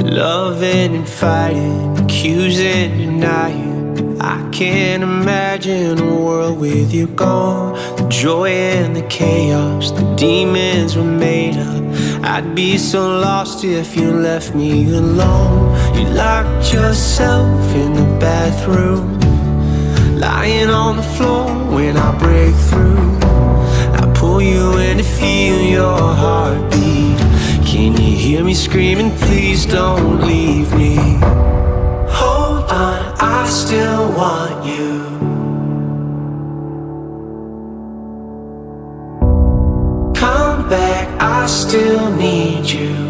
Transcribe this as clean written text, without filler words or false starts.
Loving and fighting, accusing, denying. I can't imagine a world with you gone. The joy and the chaos, the demons were made up. I'd be so lost if you left me alone. You locked yourself in the bathroom, lying on the floor when I break through. I pull you in to feel your heartbeat. Can you hear me screaming, please don't leave me? Hold on, I still want you. Come back, I still need you.